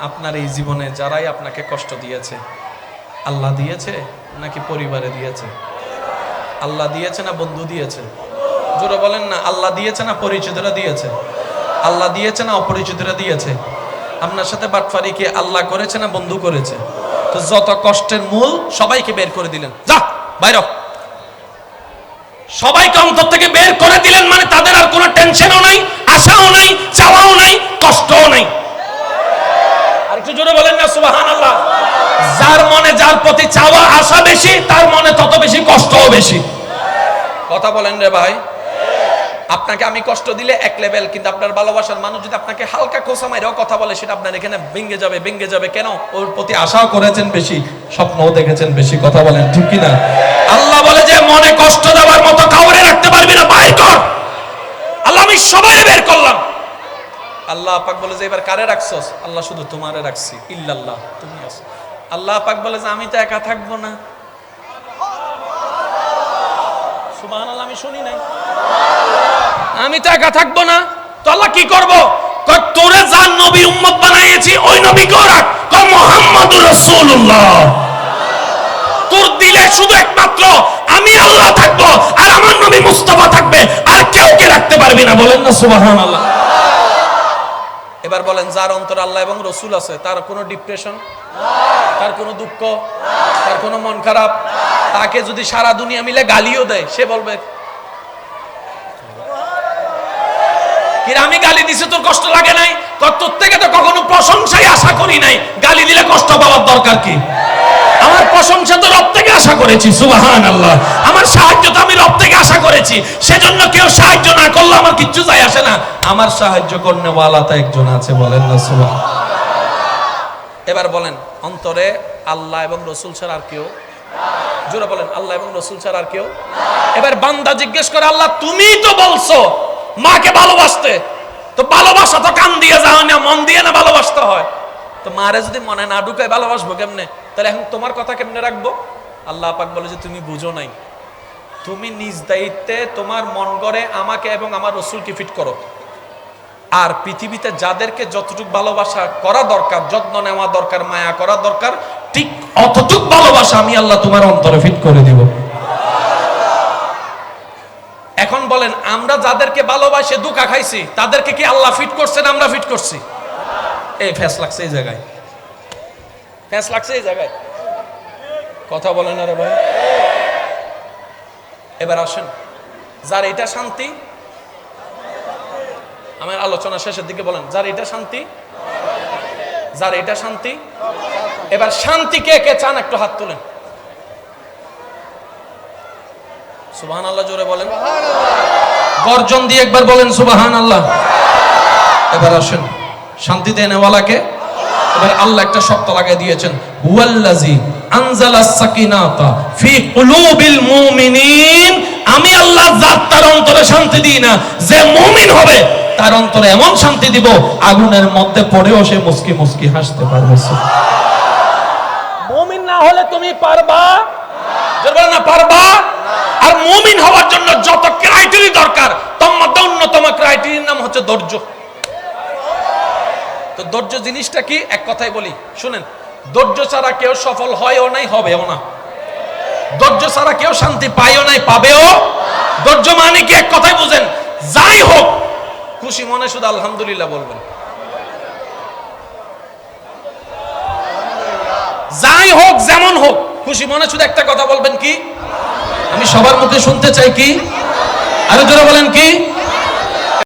আপনার এই জীবনে যারাই আপনাকে কষ্ট দিয়েছে, আল্লাহ দিয়েছে নাকি পরিবারে দিয়েছে? আল্লাহ দিয়েছে না বন্ধু দিয়েছে? জোরে বলেন না, আল্লাহ দিয়েছে না পরিচিতরা দিয়েছে? আল্লাহ দিয়েছে না অপরিচিতরা দিয়েছে? আপনার সাথে বাটফারি কি আল্লাহ করেছে না বন্ধু করেছে? তো যত কষ্টের মূল সবাইকে বের করে দিলেন, যা বাইরে। সবাইকে অন্তর থেকে বের করে দিলেন, মানে তাদের আর কোনো টেনশনও নাই, আশাও নাই, চাওয়াও নাই, কষ্টও নাই। আর একটু জোরে বলেন না সুবহানাল্লাহ। যার মনে যার প্রতি চাওয়া আশা বেশি, তার মনে তত বেশি কষ্টও বেশি। কথা বলেন রে ভাই। আপনাকে আমি কষ্ট দিলে এক লেভেল, কিন্তু আপনার ভালোবাসার মানুষ যদি আপনাকে হালকা খোঁচা মাইরেও কথা বলে, সেটা আপনার এখানে ভেঙে যাবে, ভেঙে যাবে। কেন? ওর প্রতি আশাও করেছেন বেশি, স্বপ্নও দেখেছেন বেশি। কথা বলেন ঠিক কি না? আল্লাহ বলে যে মনে কষ্ট দেওয়ার মতো কাউরে রাখতে পারবি না, বাইর কর। আল্লাহ আমি সবাই বের করলাম। আল্লাহ পাক বলে যে এবার কারে রাখছস? আল্লাহ শুধু তোমারে রাখছি, ইল্লাল্লাহ, তুমি আছো। আল্লাহ পাক বলে যে আমি তো একা থাকবো না। সুবহানাল্লাহ, আমি শুনি নাই। আমি তো একা থাকবো না, তো আল্লাহ কি করবো? তোরে যার নবী উম্মত বানাইছি ওই নবীকেও রাখ, কয় মুহাম্মাদুর রাসূলুল্লাহ। তোর দিলে শুধু একমাত্র আমি আল্লাহ থাকবো আর আমার নবী মুস্তাফা থাকবে, আর কেউ কে রাখতে পারবি না। বলেন না সুবহানাল্লাহ। এবার বলেন, যার অন্তরে আল্লাহ এবং রসুল আছে, তার কোনো ডিপ্রেশন, তার কোনো দুঃখ, তার কোনো মন খারাপ, তাকে যদি সারা দুনিয়া মিলে গালিও দেয়, সে বলবে কি আমি গালি দিছি তোর কষ্ট লাগে নাই? তোর থেকে তো কখনো প্রশংসাই আশা করি নাই, গালি দিলে কষ্ট পাওয়ার দরকার কি? আমার প্রশংসা তো রব থেকে আশা করেছি, সুবহানাল্লাহ। আমার সাহায্য তো আমি রব থেকে আশা করেছি, সেজন্য কেউ সাহায্য না করলে আমার কিচ্ছু যায় আসে না। আমার সাহায্য করনে ওয়ালা তো একজন আছে, বলেন না সুবহানাল্লাহ। এবার বলেন, অন্তরে আল্লাহ এবং রসুল ছাড়া আর কেউ? জোরে বলেন, আল্লাহ এবং রসুল ছাড়া আর কেউ? এবার বান্দা জিজ্ঞেস করে, আল্লাহ তুমি তো বলছো মাকে ভালোবাসতে, তো ভালোবাসা তো কান দিয়ে যাও না, মন দিয়ে না ভালোবাসতে হয়। তো মারে যদি মনে না ঢুকায় ভালোবাসবো কেমনে? তাহলে এখন তোমার কথা কেমনে রাখবো? আল্লাহ পাক বলে যে তুমি বুঝো নাই, তুমি নিজ দায়িত্বে তোমার মন গড়ে আমাকে এবং আমার রসুলকে ফিট করো। আর পৃথিবীতে যাদেরকে যতটুকু ভালোবাসা করা দরকার, যত্ন নেওয়া দরকার, মায়া করা দরকার, ঠিক অতটুকু ভালোবাসা আমি আল্লাহ তোমার অন্তরে ফিট করে দিব। এখন বলেন, আমরা যাদেরকে ভালোবাসে দুঃখা খাইছি, তাদেরকে কি আল্লাহ ফিট করছেন? আমরা ফিট করছি? এই ফ্যাস লাগছে এই জায়গায়, ফ্যাস লাগছে এই জায়গায়। কথা বলেন আরে ভাই। এবার আসেন, যার এটা শান্তি, আমার আলোচনা শেষের দিকে বলেন, যার এটা শান্তি, যার এটা শান্তি। এবার শান্তি কে কে চান একটু হাত তুলেন। সুবহানাল্লাহ, জোরে বলেন, গর্জন দিয়ে একবার বলেন সুবহানাল্লাহ। এবার আসেন, শান্তি দেনেওয়ালাকে। এবার আল্লাহ একটা শর্ত লাগিয়ে দিয়েছেন, হুয়াল্লাযী আনজালাস সাকিনাতা ফি কুলুবিল মুমিনিন। আমি আল্লাহ জাত তার অন্তরে শান্তি দিই না, যে মুমিন হবে তার অন্তরে এমন শান্তি দিব, আগুনের মধ্যে পড়েও সে মুস্কি মুস্কি হাসতে পারবে। মুমিন না হলে তুমি পারবা? জোরে বলেন না, পারবা? আর মুমিন হওয়ার জন্য যত ক্রাইটেরিয়া দরকার, তার মধ্যে অন্যতম ক্রাইটেরিয়ার নাম হচ্ছে ধৈর্য। তো ধৈর্য জিনিসটা কি? এক কথাই বলি, শুনেন, ধৈর্য ছাড়া কেউ সফল হয়ও নাই, হবেও না। ধৈর্য ছাড়া কেউ শান্তি পায়ও নাই, পাবেও। ধৈর্য মানে কি? এক কথাই বুঝেন, যাই হোক খুশি মনে শুধু আলহামদুলিল্লাহ বলবেন। যাই হোক যেমন হোক খুশি মনে শুধু একটা কথা বলবেন, কি? আমি সবার মুখে শুনতে চাই, কি? আরো জোরে বলেন, কি?